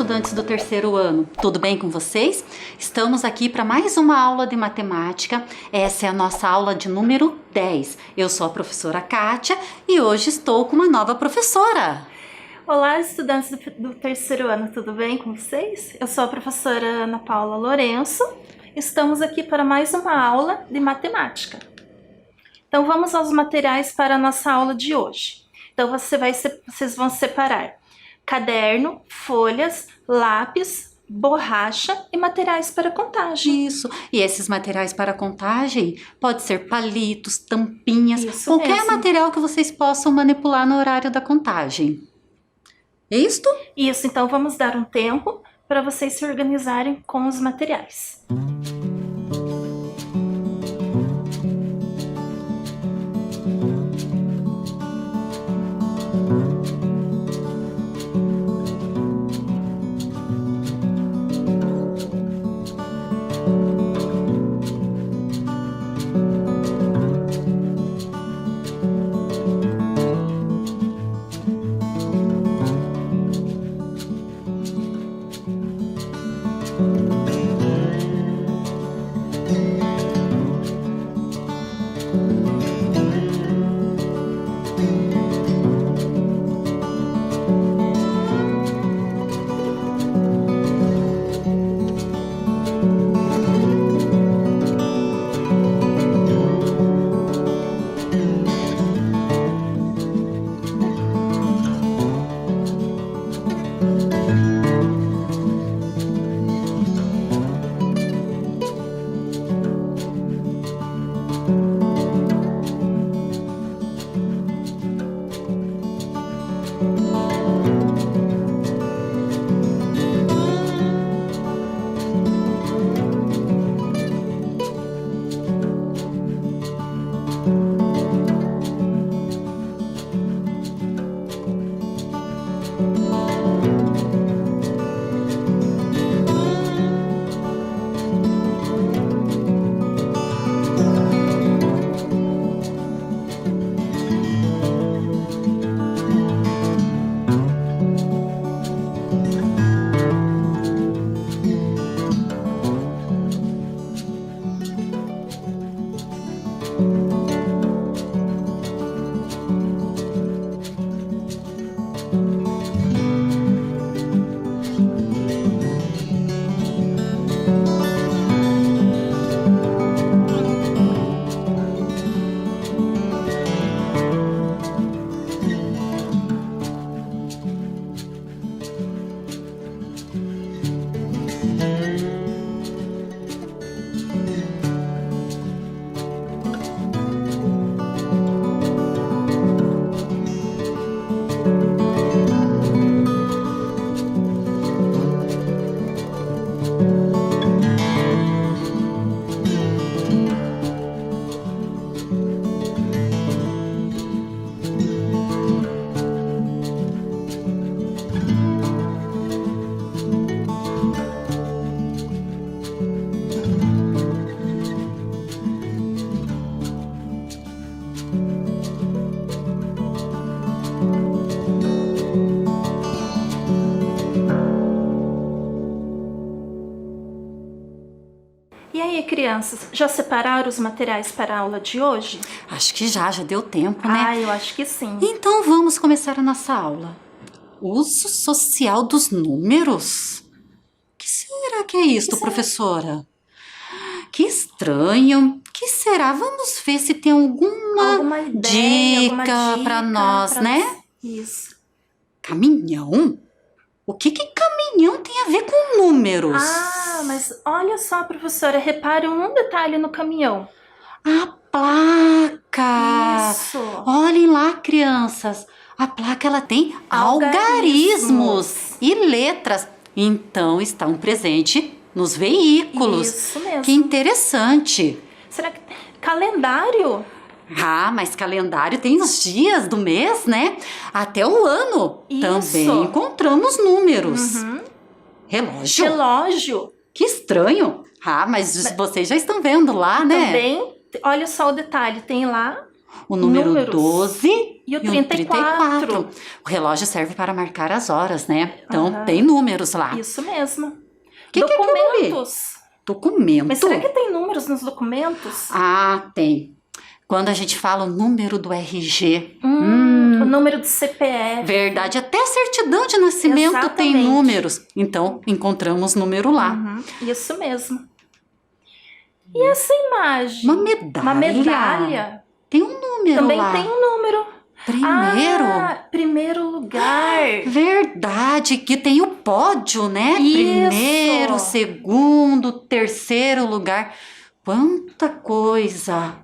estudantes do terceiro ano, tudo bem com vocês? Estamos aqui para mais uma aula de matemática. Essa é a nossa aula de número 10. Eu sou a professora Kátia e hoje estou com uma nova professora. Olá, estudantes do terceiro ano, tudo bem com vocês? Eu sou a professora Ana Paula Lourenço. Estamos aqui para mais uma aula de matemática. Então vamos aos materiais para a nossa aula de hoje. Então vocês vão separar caderno, folhas, lápis, borracha e materiais para contagem. Isso, e esses materiais para contagem pode ser palitos, tampinhas, Isso qualquer mesmo. material que vocês possam manipular no horário da contagem. É isto? Isso, então vamos dar um tempo para vocês se organizarem com os materiais. E aí, crianças, já separaram os materiais para a aula de hoje? Acho que já deu tempo, né? Ah, eu acho que sim. Então vamos começar a nossa aula. Uso social dos números? O que será que é isto, professora? Que estranho. Que será? Vamos ver se tem alguma dica para nós, né? Isso. Caminhão? O que caminhão tem a ver com números? Ah, mas olha só, professora, repare um detalhe no caminhão. A placa! Isso. Olhem lá, crianças. A placa ela tem algarismos e letras. Então está um presente nos veículos. Isso mesmo. Que interessante. Será que calendário? Ah, mas calendário tem os dias do mês, né? Até o ano. Isso. Também encontramos números. Relógio? Relógio. Que estranho. Ah, mas vocês já estão vendo lá, né? Também, olha só o detalhe, tem lá O número Números. 12 E o 34. O relógio serve para marcar as horas, né? Então, Aham. tem números lá. Isso mesmo. Que é aquilo ali? Documentos. Documento. Mas será que tem números nos documentos? Ah, tem. Quando a gente fala o número do RG, O número do CPF. verdade, até a certidão de nascimento tem Exatamente. números. Então, encontramos número lá. Isso mesmo. E essa imagem? Uma medalha. Uma medalha. Tem um número Também lá. tem um número. Primeiro. Ah, primeiro lugar. Verdade, que tem o pódio, né? Isso. Primeiro, segundo, terceiro lugar. Quanta coisa!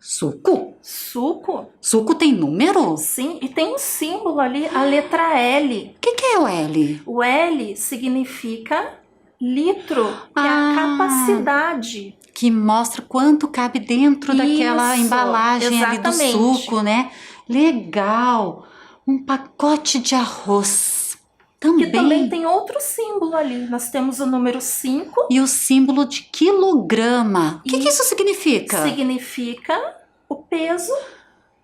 Suco? Suco? Suco tem número? Sim, e tem um símbolo ali, a letra L. O que é o L? O L significa litro, que é Ah. a capacidade. Que mostra quanto cabe dentro daquela Isso, embalagem ali do exatamente. suco, né? Legal! Um pacote de arroz. Que também tem outro símbolo ali. Nós temos o número 5. E o símbolo de quilograma. O que isso significa? Significa o peso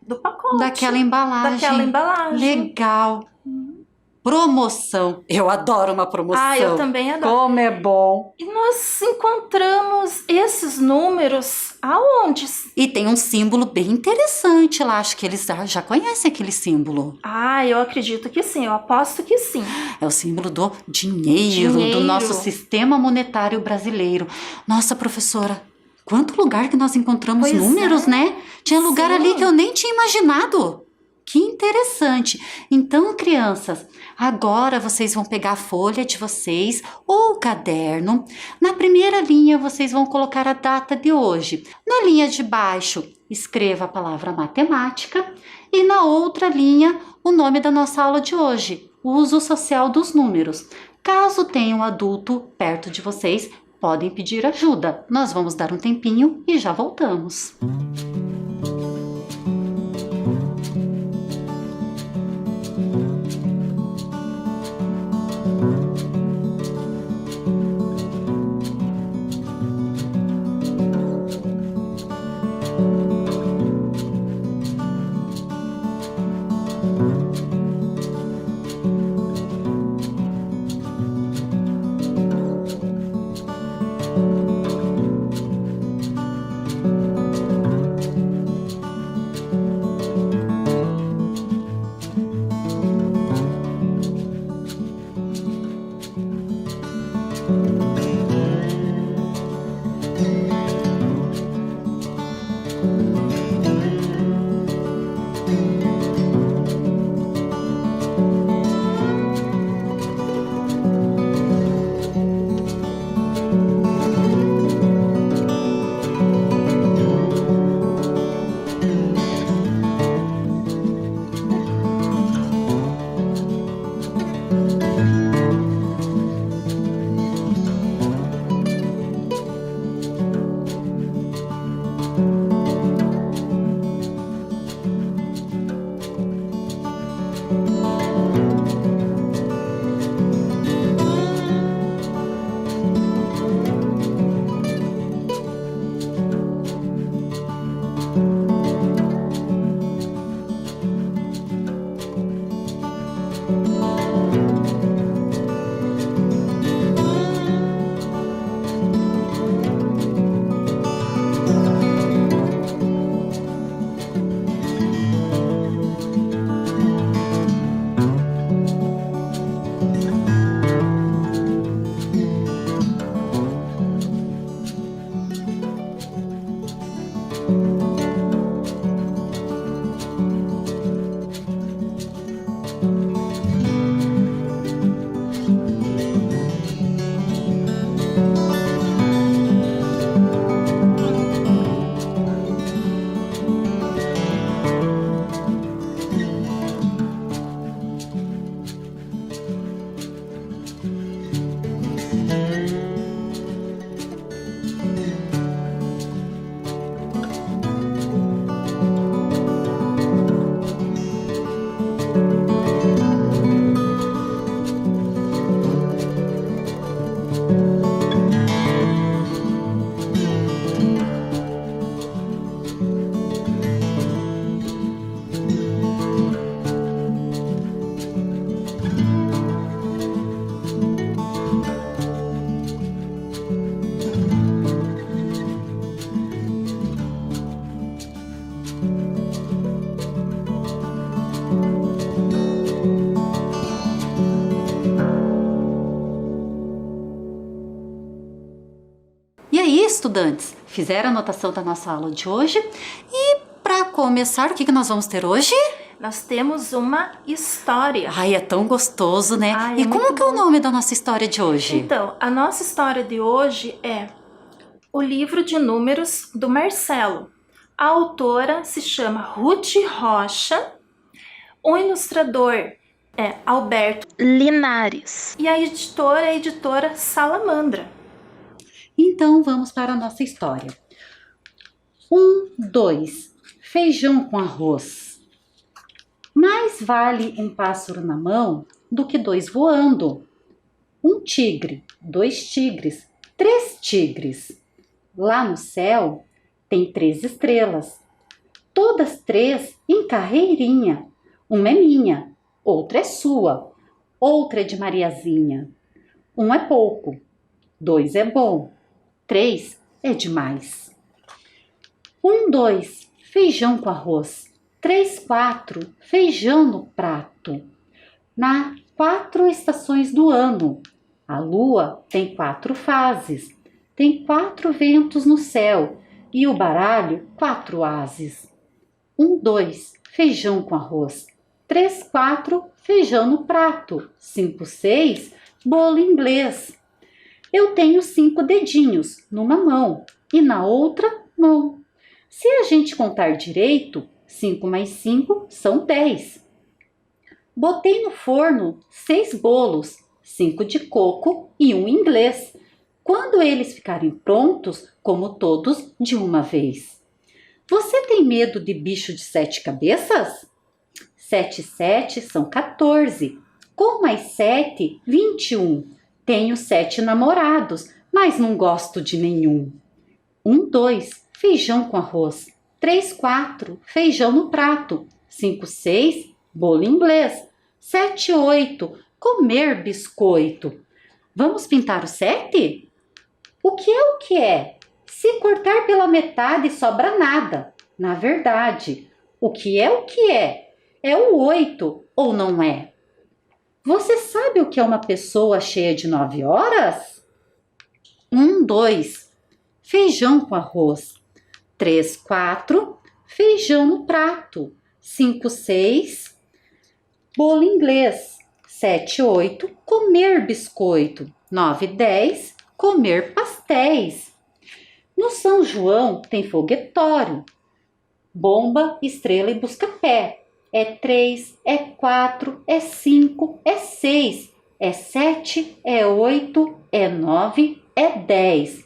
do pacote. Daquela embalagem. Daquela embalagem. Legal. Promoção. Eu adoro uma promoção. Ah, eu também adoro. Como é bom. E nós encontramos esses números aonde? E tem um símbolo bem interessante lá. Acho que eles já conhecem aquele símbolo. Ah, eu acredito que sim. Eu aposto que sim. É o símbolo do dinheiro, do nosso sistema monetário brasileiro. Nossa, professora, quanto lugar que nós encontramos Pois números, é. né? Tinha lugar Sim. ali que eu nem tinha imaginado. Que interessante. Então, crianças, agora vocês vão pegar a folha de vocês ou o caderno. Na primeira linha, vocês vão colocar a data de hoje. Na linha de baixo, escreva a palavra matemática. E na outra linha, o nome da nossa aula de hoje, uso social dos números. Caso tenha um adulto perto de vocês, podem pedir ajuda. Nós vamos dar um tempinho e já voltamos. E aí, estudantes, fizeram a anotação da nossa aula de hoje? E para começar, o que nós vamos ter hoje? Nós temos uma história. Ai, é tão gostoso, né? Ai, e é como muito que é o bom. nome da nossa história de hoje? Então, a nossa história de hoje é O Livro de Números do Marcelo. A autora se chama Ruth Rocha, o ilustrador é Alberto Linares e a editora é a editora Salamandra. Então, vamos para a nossa história. 2. Feijão com arroz. Mais vale um pássaro na mão do que 2 voando. 1 tigre, 2 tigres, 3 tigres. Lá no céu tem 3 estrelas. Todas 3 em carreirinha. Uma é minha, outra é sua, outra é de Mariazinha. 1 é pouco, 2 é bom, 3 é demais. 2, feijão com arroz. 3, 4, feijão no prato. Na 4 estações do ano. A lua tem 4 fases. Tem 4 ventos no céu e o baralho 4 ases. 2, feijão com arroz. 3, 4, feijão no prato. 5, 6, bolo inglês. Eu tenho 5 dedinhos numa mão e na outra mão. Se a gente contar direito, 5 mais 5 são 10. Botei no forno 6 bolos, 5 de coco e 1 inglês. Quando eles ficarem prontos, como todos de uma vez. Você tem medo de bicho de 7 cabeças? 7 e 7 são 14. Com mais 7, 21. Tenho 7 namorados, mas não gosto de nenhum. 2, feijão com arroz. 3, 4, feijão no prato. 5, 6, bolo inglês. 7, 8, comer biscoito. Vamos pintar o 7? O que é o que é? Se cortar pela metade, sobra nada. Na verdade, o que é o que é? É o 8 ou não é? Você sabe o que é uma pessoa cheia de 9 horas? 2, feijão com arroz. 3, 4, feijão no prato. 5, 6, bolo inglês. 7, 8, comer biscoito. 9, 10, comer pastéis. No São João tem foguetório. Bomba, estrela e busca-pé. É 3, é 4, é 5, é 6, é 7, é 8, é 9, é 10.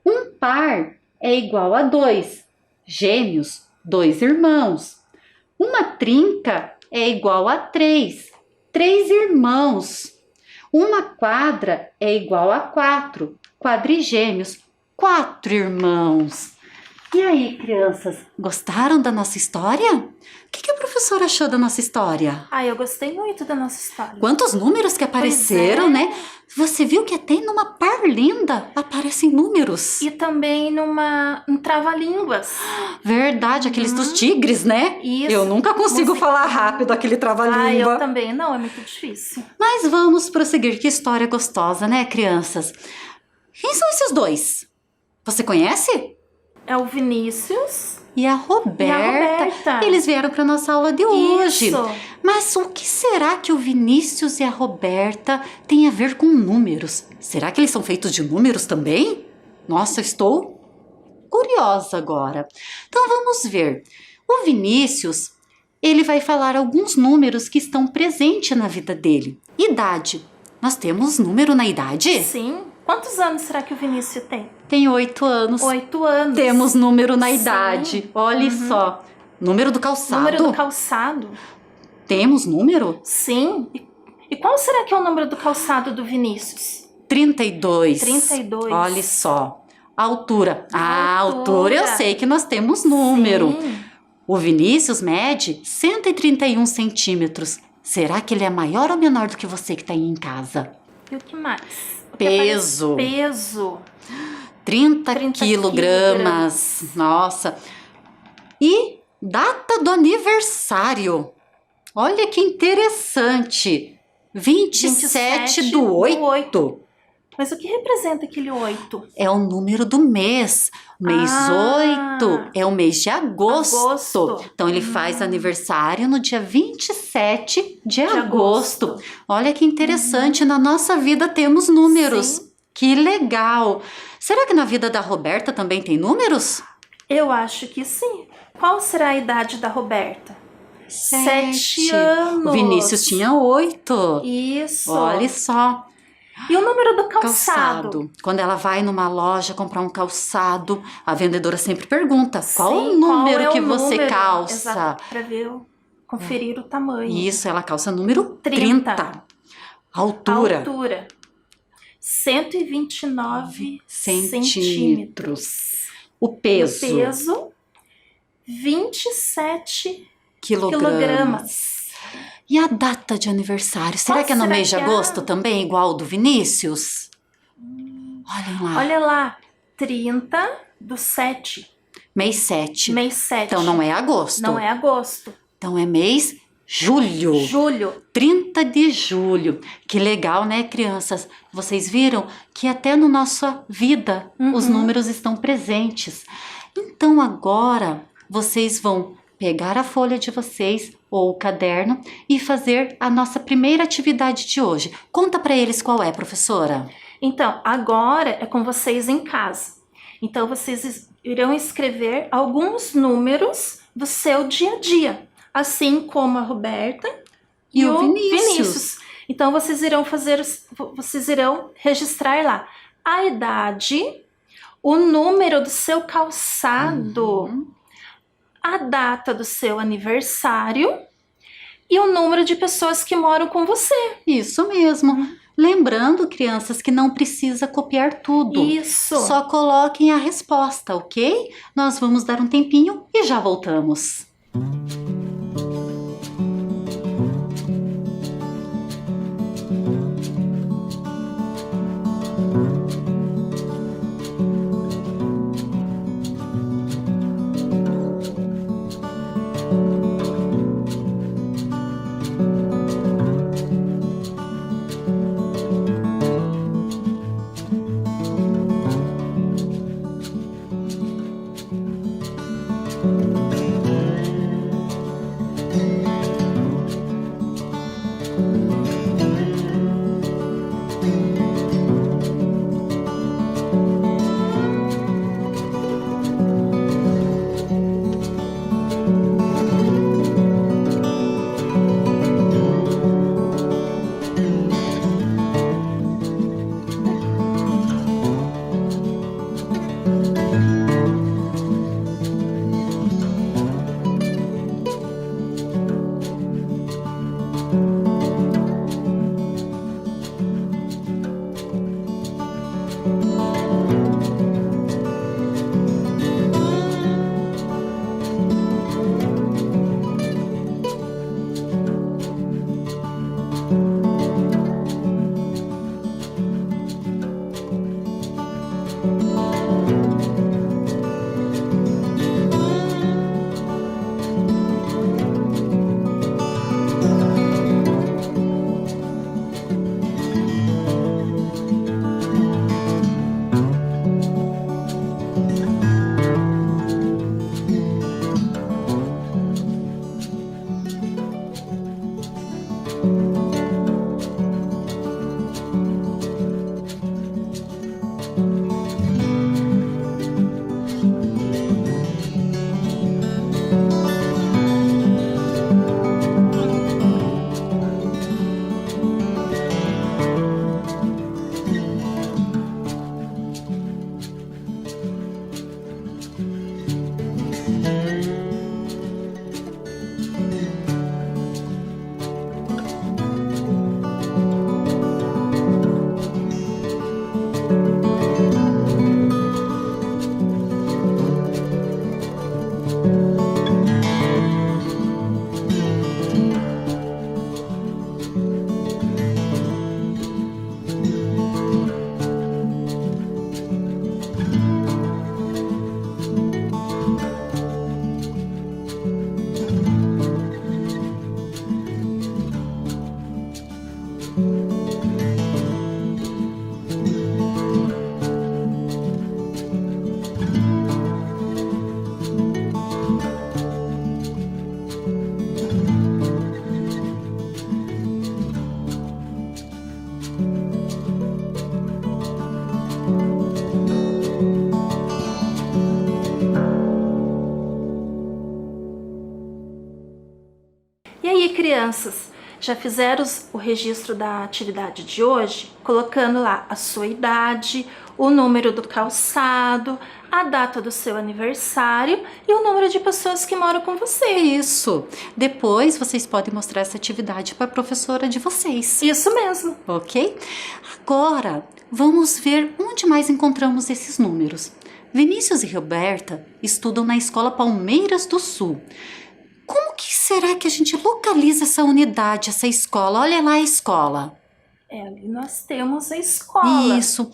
Um par é igual a 2. Gêmeos, 2 irmãos. Uma trinca é igual a 3. 3 irmãos. Uma quadra é igual a 4. Quadrigêmeos, 4 irmãos. E aí, crianças, gostaram da nossa história? O que a professora achou da nossa história? Eu gostei muito da nossa história. Quantos números que apareceram, né? Você viu que até numa parlinda aparecem números. E também um trava-línguas. Verdade, aqueles dos tigres, né? Isso. Eu nunca consigo falar rápido aquele trava-língua. Eu também não, é muito difícil. Mas vamos prosseguir, que história gostosa, né, crianças? Quem são esses 2? Você conhece? É o Vinícius e a Roberta. Eles vieram para nossa aula de hoje. Isso. Mas o que será que o Vinícius e a Roberta têm a ver com números? Será que eles são feitos de números também? Nossa, estou curiosa agora. Então vamos ver. O Vinícius, ele vai falar alguns números que estão presentes na vida dele. Idade. Nós temos número na idade? Sim. Quantos anos será que o Vinícius tem? Tem 8 anos. 8 anos. Temos número na idade. Olha só. Número do calçado. Número do calçado. Temos número? Sim. E qual será que é o número do calçado do Vinícius? 32. 32. Olha só. Altura. A altura eu sei que nós temos número. Sim. O Vinícius mede 131 centímetros. Será que ele é maior ou menor do que você que está aí em casa? E o que mais? Peso. Peso. 30 quilogramas. Nossa. E Data do aniversário. Olha que interessante. 27 do 8. Mas o que representa aquele 8? É o número do mês. Mês 8 é o mês de agosto. Então, ele faz aniversário no dia 27 de agosto. Olha que interessante. Na nossa vida temos números. Sim. Que legal. Será que na vida da Roberta também tem números? Eu acho que sim. Qual será a idade da Roberta? 7 O anos. Vinícius tinha 8. Isso. Olha só. E o número do calçado? Quando ela vai numa loja comprar um calçado, a vendedora sempre pergunta: qual o Sim, número qual é que o você número? calça? Exato, para ver, conferir o tamanho. Isso, ela calça número 30. Altura. 129 centímetros. O peso. 27 Quilogramas. quilogramas. E a data de aniversário? Será que é no mês de agosto também, igual ao do Vinícius? Olhem lá. Olha lá, 30 do 7. Mês 7. Mês 7. Então não é agosto. Não é agosto. Então é mês julho. 30 de julho. Que legal, né, crianças? Vocês viram que até na nossa vida os números estão presentes. Então agora vocês vão pegar a folha de vocês ou o caderno e fazer a nossa primeira atividade de hoje. Conta para eles qual é, professora. Então, agora é com vocês em casa. Então, vocês irão escrever alguns números do seu dia a dia, assim como a Roberta e o Vinícius. Então, vocês irão registrar lá a idade, o número do seu calçado, a data do seu aniversário e o número de pessoas que moram com você. Isso mesmo. Lembrando, crianças, que não precisa copiar tudo. Isso. Só coloquem a resposta, ok? Nós vamos dar um tempinho e já voltamos. E aí, crianças, já fizeram o registro da atividade de hoje? Colocando lá a sua idade, o número do calçado, a data do seu aniversário e o número de pessoas que moram com você. Isso. Depois vocês podem mostrar essa atividade para a professora de vocês. Isso mesmo. Ok? Agora, vamos ver onde mais encontramos esses números. Vinícius e Roberta estudam na Escola Palmeiras do Sul. Como que será que a gente localiza essa unidade, essa escola? Olha lá a escola. Ali nós temos a escola. Isso.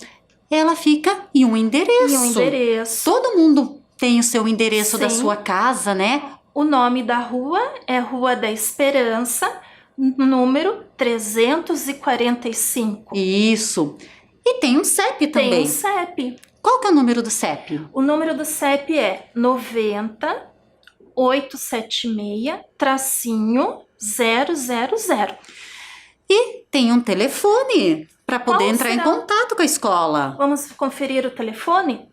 Ela fica em um endereço. E um endereço. Todo mundo tem o seu endereço da Sim. sua casa, né? O nome da rua é Rua da Esperança, número 345. Isso. E tem um CEP também. Tem um CEP. Qual que é o número do CEP? O número do CEP é 90-876-000. E tem um telefone para poder Qual entrar em será? contato com a escola. Vamos conferir o telefone?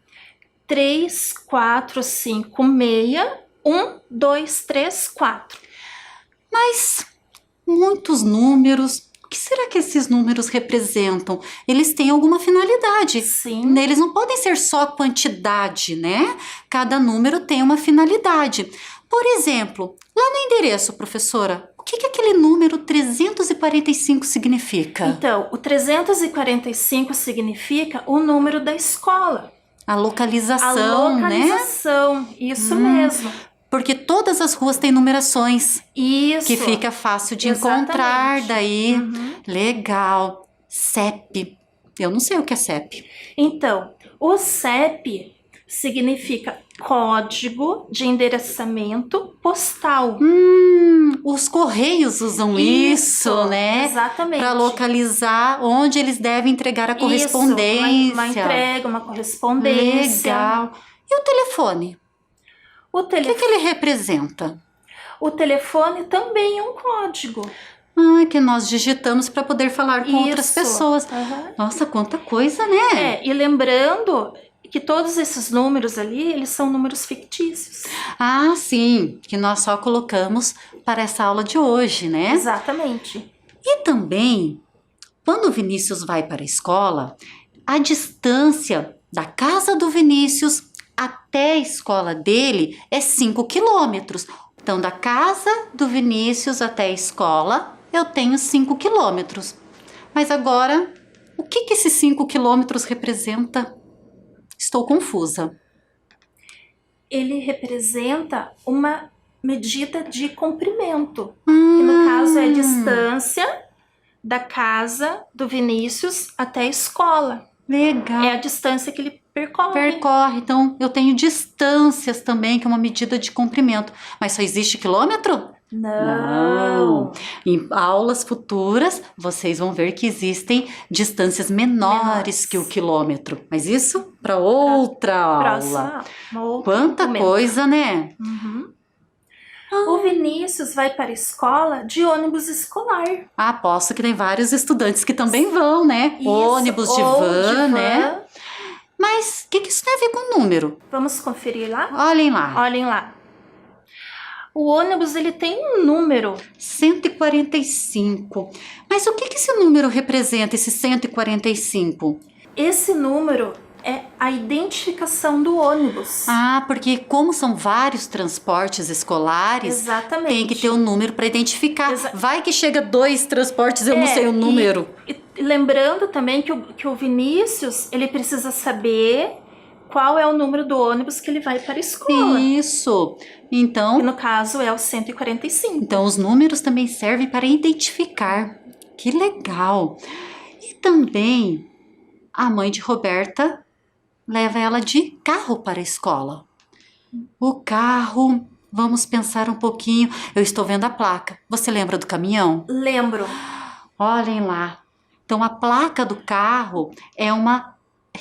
3456-1234. Mas muitos números. O que será que esses números representam? Eles têm alguma finalidade. Sim. Eles não podem ser só quantidade, né? Cada número tem uma finalidade. Por exemplo, lá no endereço, professora, o que aquele número 345 significa? Então, o 345 significa o número da escola. A A localização, né? localização, isso mesmo. Porque todas as ruas têm numerações. Isso. Que fica fácil de Exatamente. encontrar daí. Uhum. Legal. CEP. Eu não sei o que é CEP. Então, o CEP significa Código de Endereçamento Postal. Os correios usam isso, né? Exatamente. Para localizar onde eles devem entregar a correspondência. Isso, uma entrega, uma correspondência. Legal. E o telefone? O O que ele representa? O telefone também é um código. Que nós digitamos para poder falar com outras Isso. pessoas. Aham. Nossa, quanta coisa, né? E lembrando que todos esses números ali, eles são números fictícios. Ah, sim, que nós só colocamos para essa aula de hoje, né? Exatamente. E também, quando o Vinícius vai para a escola, a distância da casa do Vinícius até a escola dele é 5 quilômetros. Então, da casa do Vinícius até a escola, eu tenho 5 quilômetros. Mas agora, o que esses 5 quilômetros representa? Estou confusa. Ele representa uma medida de comprimento, que no caso é a distância da casa do Vinícius até a escola. Legal. É a distância que ele percorre. Então eu tenho distâncias também, que é uma medida de comprimento. Mas só existe quilômetro? Não. Em aulas futuras, vocês vão ver que existem distâncias menores que o quilômetro. Mas isso para outra aula. Próxima. Quanta coisa, né? Uhum. O Vinícius vai para a escola de ônibus escolar. Aposto que tem vários estudantes que também vão, né? Isso, Ônibus de ou van, né? Mas o que isso tem a ver com número? Vamos conferir lá? Olhem lá. Olhem lá. O ônibus, ele tem um número. 145. Mas o que esse número representa, esse 145? Esse número é a identificação do ônibus. Ah, porque como são vários transportes escolares, Exatamente. tem que ter um número para identificar. Vai que chega 2 transportes, eu não sei o número. E lembrando também que o Vinícius, ele precisa saber qual é o número do ônibus que ele vai para a escola. Isso. Então, que no caso é o 145. Então, os números também servem para identificar. Que legal! E também, a mãe de Roberta leva ela de carro para a escola. O carro, vamos pensar um pouquinho. Eu estou vendo a placa. Você lembra do caminhão? Lembro. Olhem lá. Então, a placa do carro é uma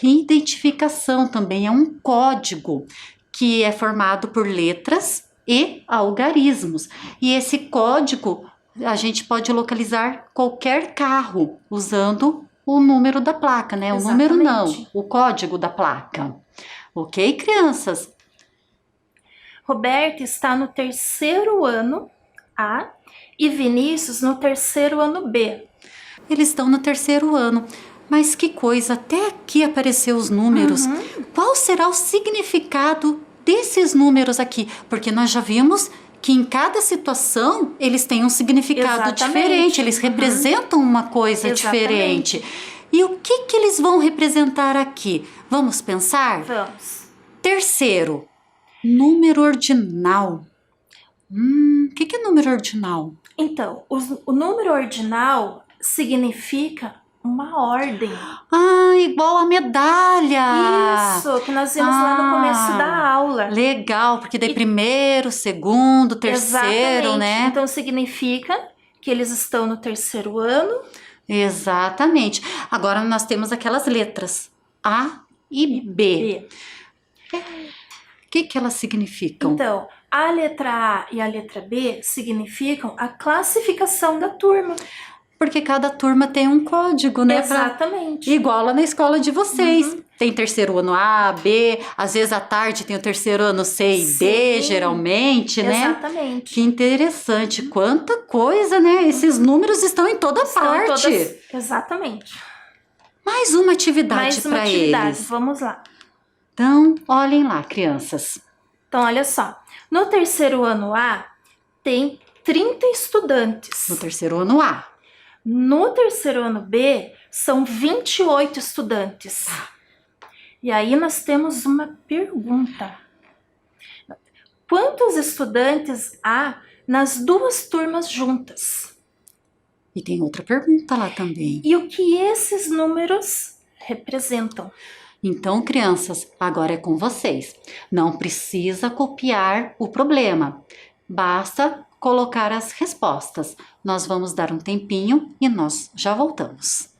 identificação também, é um código que é formado por letras e algarismos. E esse código a gente pode localizar qualquer carro usando o número da placa, né? O número não, o código da placa. Ok, crianças? Roberta está no 3º ano A e Vinícius no terceiro ano B. Eles estão no terceiro ano. Mas que coisa, até aqui apareceu os números. Qual será o significado desses números aqui? Porque nós já vimos que em cada situação eles têm um significado diferente, eles representam uma coisa diferente. E o que eles vão representar aqui? Vamos pensar? Vamos. Terceiro, número ordinal. O que é número ordinal? Então, o número ordinal significa uma ordem. Ah, igual a medalha. Isso, que nós vimos lá no começo da aula. Legal, porque daí primeiro, segundo, terceiro, né? Então significa que eles estão no terceiro ano. Exatamente. Agora nós temos aquelas letras A e B. O que elas significam? Então, a letra A e a letra B significam a classificação da turma. Porque cada turma tem um código, né? Exatamente. Igual lá na escola de vocês. Tem terceiro ano A, B, às vezes à tarde tem o terceiro ano C e D, geralmente, né? Exatamente. Que interessante. Quanta coisa, né? Esses números estão em toda parte. Exatamente. Mais uma atividade para eles. Vamos lá. Então, olhem lá, crianças. Então, olha só. No terceiro ano A, tem 30 estudantes. No terceiro ano A. No terceiro ano B, são 28 estudantes. E aí nós temos uma pergunta. Quantos estudantes há nas duas turmas juntas? E tem outra pergunta lá também. E o que esses números representam? Então, crianças, agora é com vocês. Não precisa copiar o problema. Basta colocar as respostas. Nós vamos dar um tempinho e nós já voltamos.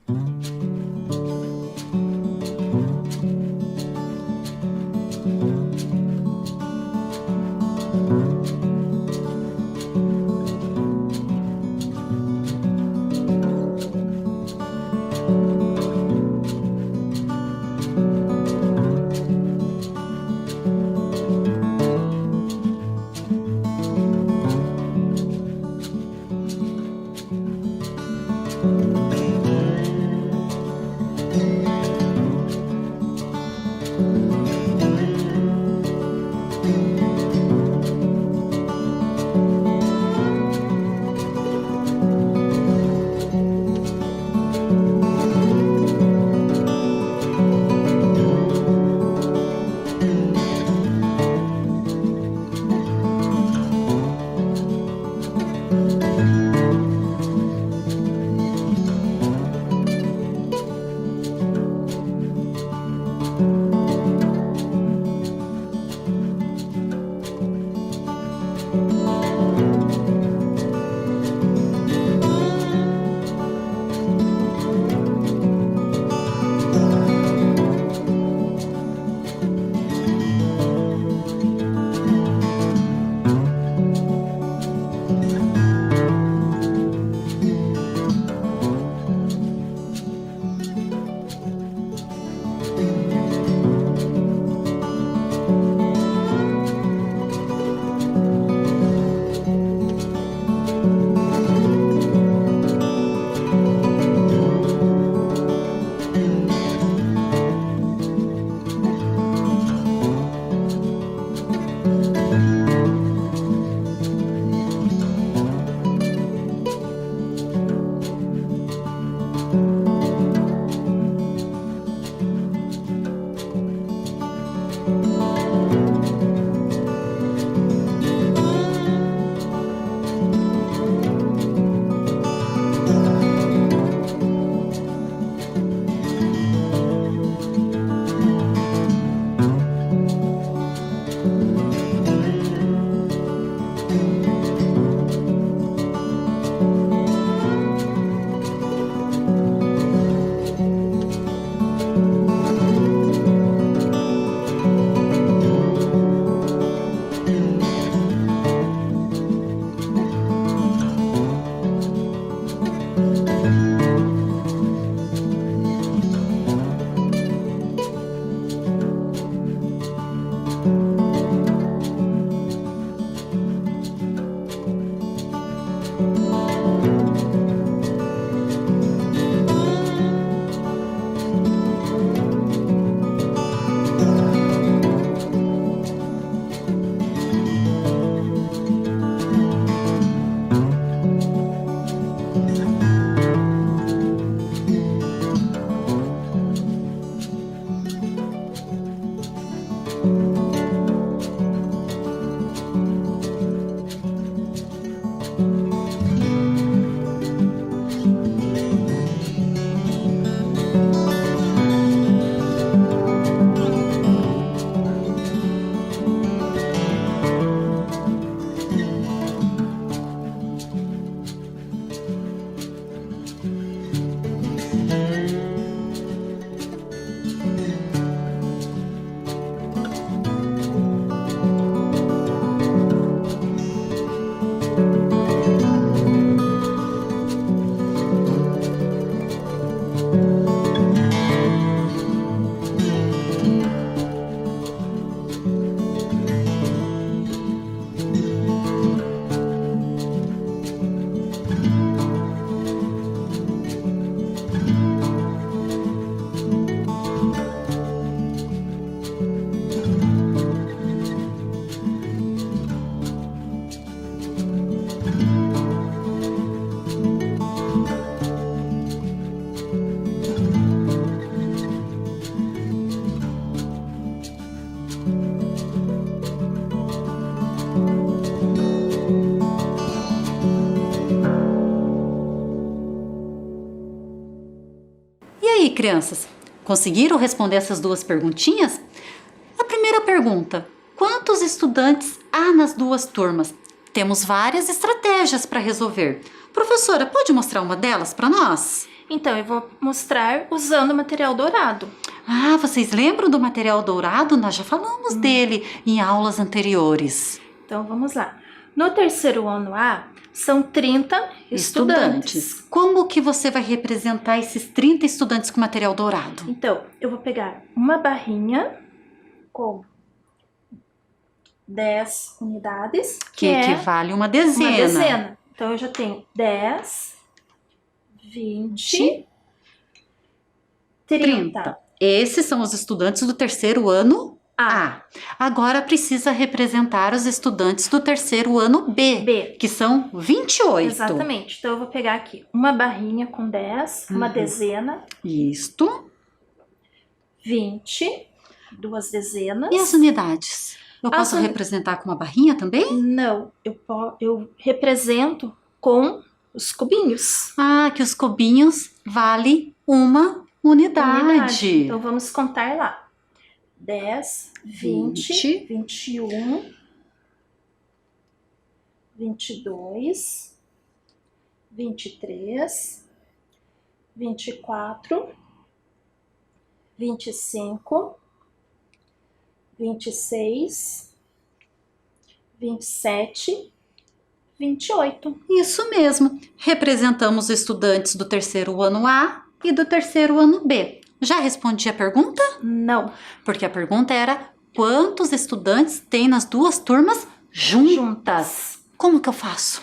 crianças, conseguiram responder essas duas perguntinhas? A primeira pergunta: quantos estudantes há nas duas turmas? Temos várias estratégias para resolver. Professora, pode mostrar uma delas para nós? Então, eu vou mostrar usando o material dourado. Ah, vocês lembram do material dourado? Nós já falamos dele em aulas anteriores. Então, vamos lá. No terceiro ano A, são 30 estudantes. Como que você vai representar esses 30 estudantes com material dourado? Então, eu vou pegar uma barrinha com 10 unidades, Que equivale a uma dezena. uma dezena. Então, eu já tenho 10, 20, 30. Esses são os estudantes do terceiro ano A. A. Agora precisa representar os estudantes do terceiro ano B, B. que são 28. Exatamente. Então, eu vou pegar aqui uma barrinha com 10, uma dezena, Isto. 20, duas dezenas. E as unidades? Eu posso As uni- representar com uma barrinha também? Não, eu represento com os cubinhos. Ah, que os cubinhos vale uma unidade. Então, vamos contar lá. 10, 20, 21, 22, 23, 24, 25, 26, 27, 28. Isso mesmo. Representamos estudantes do terceiro ano A e do terceiro ano B. Já respondi a pergunta? Não. Porque a pergunta era: quantos estudantes tem nas duas turmas juntas? Como que eu faço?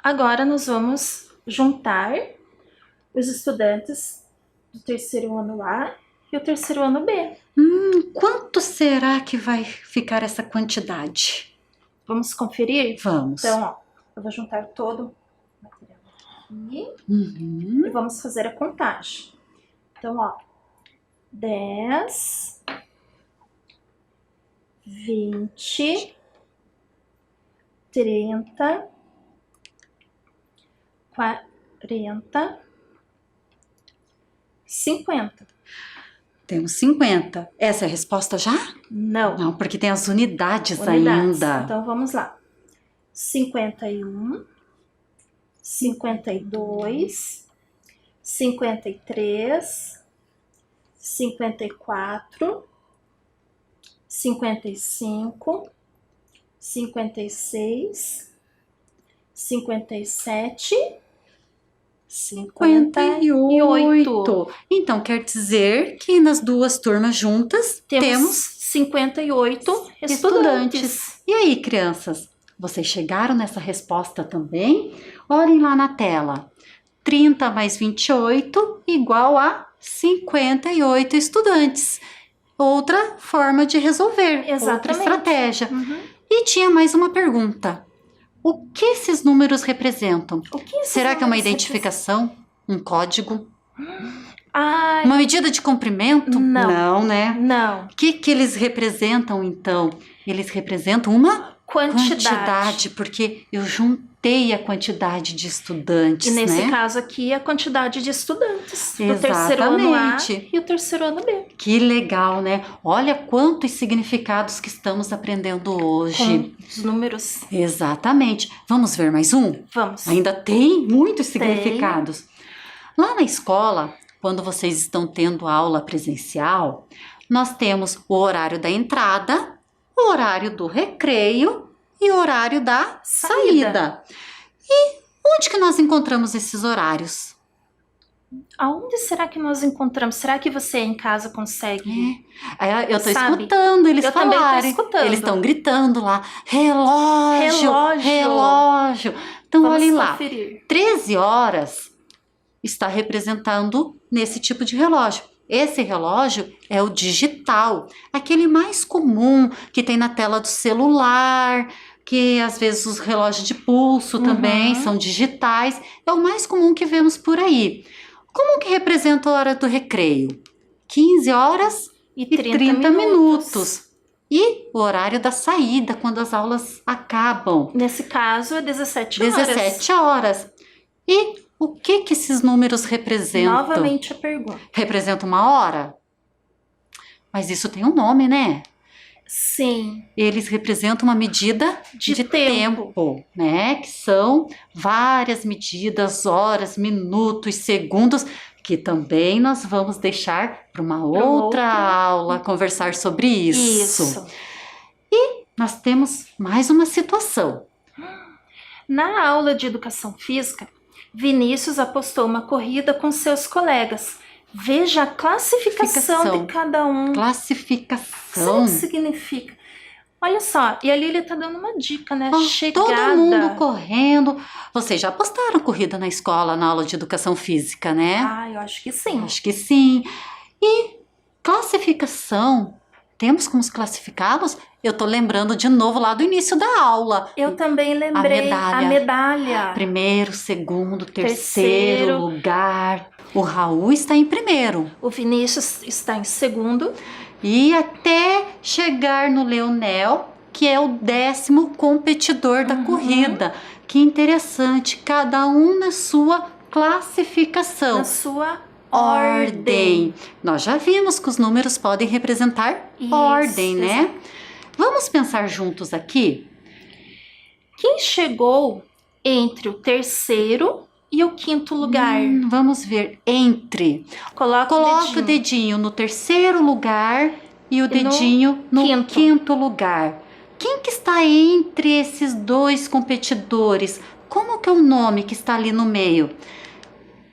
Agora nós vamos juntar os estudantes do terceiro ano A e o terceiro ano B. Quanto será que vai ficar essa quantidade? Vamos conferir? Vamos. Então, ó, eu vou juntar todo o material aqui Uhum. e vamos fazer a contagem. Então, ó, 10, 20, 30, 40, 50. Temos 50. Essa é a resposta já? Não. Não, porque tem as unidades Unidades. ainda. Então, vamos lá. 51, 52, 53, 54, 55, 56, 57, 58. Então, quer dizer que nas duas turmas juntas Temos 58 estudantes. E aí, crianças? Vocês chegaram nessa resposta também? Olhem lá na tela. 30 mais 28 igual a 58 estudantes. Outra forma de resolver, outra Exatamente. estratégia. Uhum. E tinha mais uma pergunta. O que esses números representam? O que esses Será que é uma números identificação? Um código? Ai, Uma medida de comprimento? Não. Não, né? não. O que eles representam, então? Eles representam uma quantidade, porque eu juntei a quantidade de estudantes, E nesse né? caso aqui, a quantidade de estudantes do terceiro ano A Exatamente. e o terceiro ano B. Que legal, né? Olha quantos significados que estamos aprendendo hoje. Com os números. Exatamente. Vamos ver mais um? Vamos. Ainda tem muitos Tem. significados. Lá na escola, quando vocês estão tendo aula presencial, nós temos o horário da entrada, o horário do recreio e o horário da saída. E onde que nós encontramos esses horários? Aonde será que nós encontramos? Será que você em casa consegue? Eu tô Sabe? escutando eles Eu também tô falarem. escutando. Eles estão gritando lá, relógio, Relógio. relógio. Então, Vamos olhem lá, conferir. 13 horas está representando nesse tipo de relógio. Esse relógio é o digital, aquele mais comum que tem na tela do celular, que às vezes os relógios de pulso também são digitais, é o mais comum que vemos por aí. Como que representa a hora do recreio? 15 horas E e 30 minutos. E o horário da saída, quando as aulas acabam, Nesse caso, é 17 horas. 17 horas. E O que que esses números representam? Novamente a pergunta. Representa uma hora? Mas isso tem um nome, né? Sim, Eles representam uma medida de tempo. né? Que são várias medidas, horas, minutos, segundos, que também nós vamos deixar para uma outra aula conversar sobre isso. Nós temos mais uma situação. Na aula de educação física, Vinícius apostou uma corrida com seus colegas. Veja a classificação de cada um. Classificação. O que significa? Olha só, e a Lília tá dando uma dica, né? Ó, Chegada. todo mundo correndo. Vocês já apostaram corrida na escola, na aula de educação física, né? Ah, eu acho que sim. Acho que sim. E classificação, temos como classificá-los? Eu tô lembrando de novo lá do início da aula. Eu também lembrei a medalha. Primeiro, segundo, terceiro lugar. O Raul está em primeiro. O Vinícius está em segundo. E até chegar no Leonel, que é o 10º competidor da corrida. Que interessante, cada um na sua classificação. Na sua ordem. Nós já vimos que os números podem representar ordem, né? Exato. Vamos pensar juntos aqui? Quem chegou entre o terceiro e o quinto lugar? Vamos ver. Entre. Coloca o dedinho no terceiro lugar e o dedinho no quinto lugar. Quem que está entre esses dois competidores? Como que é o nome que está ali no meio?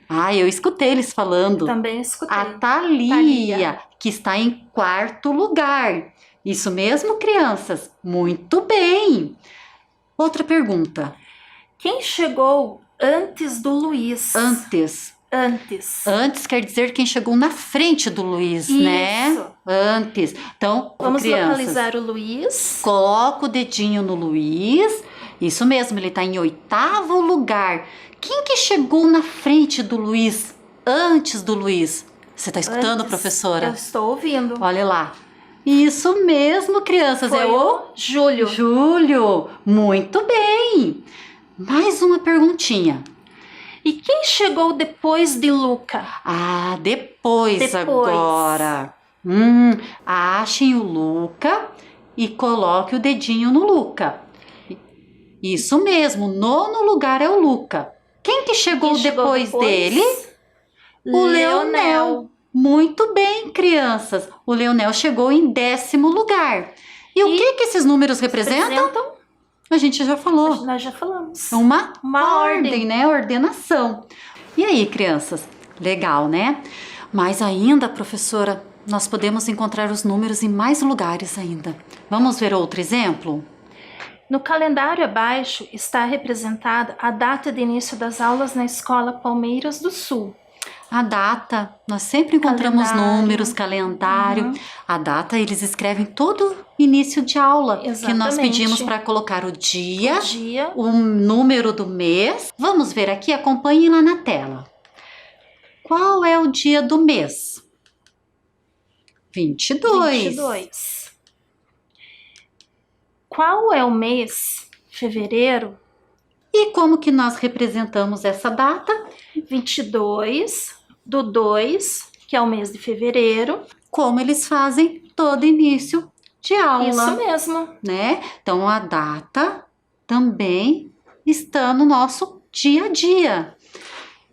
Ah, eu escutei eles falando. Também escutei. A Thalia, que está em quarto lugar. Isso mesmo, crianças? Muito bem. Outra pergunta. Quem chegou antes do Luiz? Antes. Antes quer dizer quem chegou na frente do Luiz, né? Antes. Então, vamos crianças, localizar o Luiz. Coloca o dedinho no Luiz. Isso mesmo, ele está em 8º lugar. Quem que chegou na frente do Luiz? Antes do Luiz? Você está escutando, professora? Eu estou ouvindo. Olha lá. Isso mesmo, crianças. Foi é o Júlio. Júlio. Muito bem. Mais uma perguntinha. E quem chegou depois de Luca? Ah, depois. Agora. Achem o Luca e coloque o dedinho no Luca. Isso mesmo, nono lugar é o Luca. Quem que chegou depois dele? O Leonel. Muito bem, crianças. O Leonel chegou em 10º lugar. E o que esses números representam? A gente já falou. Nós já falamos. Uma ordem, né? Ordenação. E aí, crianças? Legal, né? Mas ainda, professora, nós podemos encontrar os números em mais lugares ainda. Vamos ver outro exemplo? No calendário abaixo está representada a data de início das aulas na Escola Palmeiras do Sul. A data, nós sempre encontramos números, calendário. A data, eles escrevem todo início de aula. Exatamente. Que nós pedimos para colocar o dia, o número do mês. Vamos ver aqui, acompanhem lá na tela. Qual é o dia do mês? 22. Qual é o mês? Fevereiro. E como que nós representamos essa data? 22/2, que é o mês de fevereiro. Como eles fazem todo início de aula. Isso mesmo. Né? Então, a data também está no nosso dia a dia.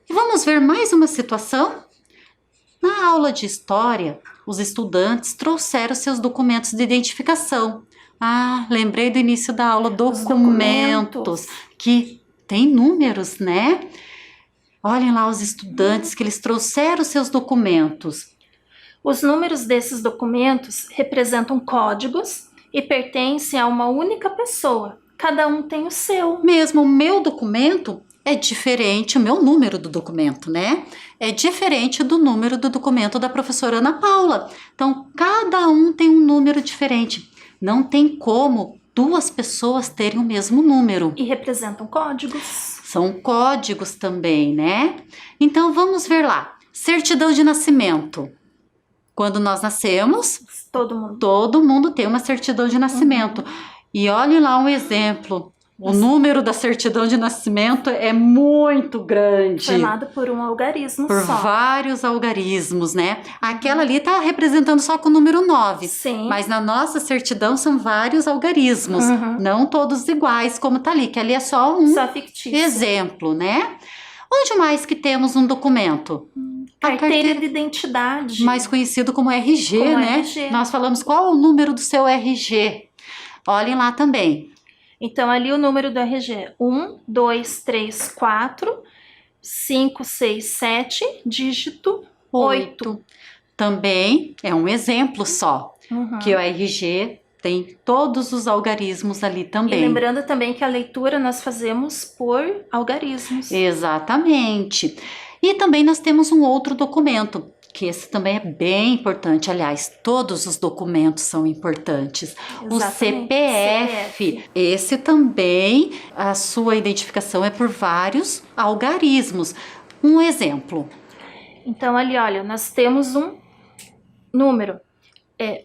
E vamos ver mais uma situação? Na aula de história, os estudantes trouxeram seus documentos de identificação. Ah, lembrei do início da aula, documentos, que tem números, né? Olhem lá os estudantes que eles trouxeram seus documentos. Os números desses documentos representam códigos e pertencem a uma única pessoa. Cada um tem o seu. Mesmo o meu documento é diferente, o meu número do documento, né? É diferente do número do documento da professora Ana Paula. Então, cada um tem um número diferente. Não tem como duas pessoas terem o mesmo número. E representam códigos. São códigos também, né? Então, vamos ver lá. Certidão de nascimento. Quando nós nascemos, todo mundo tem uma certidão de nascimento. E olhem lá um exemplo. O número da certidão de nascimento é muito grande. Formado por um algarismo Por só. vários algarismos, né? Aquela ali tá representando só com o número 9. Sim. Mas na nossa certidão são vários algarismos. Não todos iguais, como tá ali, que ali é só um Só fictício. exemplo, né? Onde mais que temos um documento? A Carteira de identidade. mais conhecido como RG, Como né? RG. Nós falamos qual o número do seu RG. Olhem lá também. Então, ali o número do RG é 1, 2, 3, 4, 5, 6, 7, dígito 8. Também é um exemplo só, que o RG tem todos os algarismos ali E também. lembrando também que a leitura nós fazemos por algarismos. Exatamente. E também nós temos um outro documento, que esse também é bem importante. Aliás, todos os documentos são importantes. O Exatamente. CPF. Esse também, a sua identificação é por vários algarismos. Um exemplo. Então, ali, olha, nós temos um número. É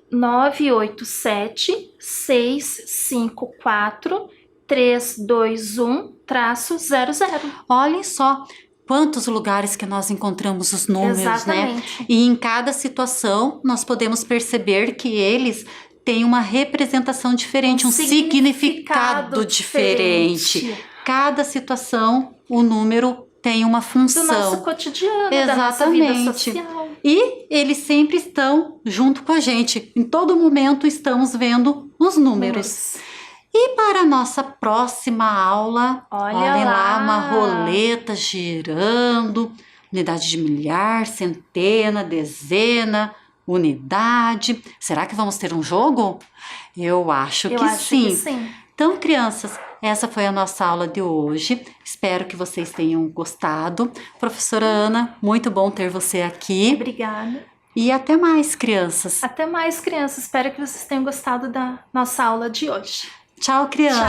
987-654-321-00. Olhem só quantos lugares que nós encontramos os números, né? Exatamente. E em cada situação nós podemos perceber que eles têm uma representação diferente, um significado diferente. Cada situação, o número tem uma Do função. nosso cotidiano, da nossa vida Exatamente. social. E eles sempre estão junto com a gente. Em todo momento estamos vendo os números. E para a nossa próxima aula, Olha olhem lá, lá. uma roleta girando, unidade de milhar, centena, dezena, unidade. Será que vamos ter um jogo? Eu acho Eu que acho sim. que sim. Então, crianças, essa foi a nossa aula de hoje. Espero que vocês tenham gostado. Professora Ana, muito bom ter você aqui. Obrigada. E até mais, crianças. Até mais, crianças. Espero que vocês tenham gostado da nossa aula de hoje. Tchau, crianças.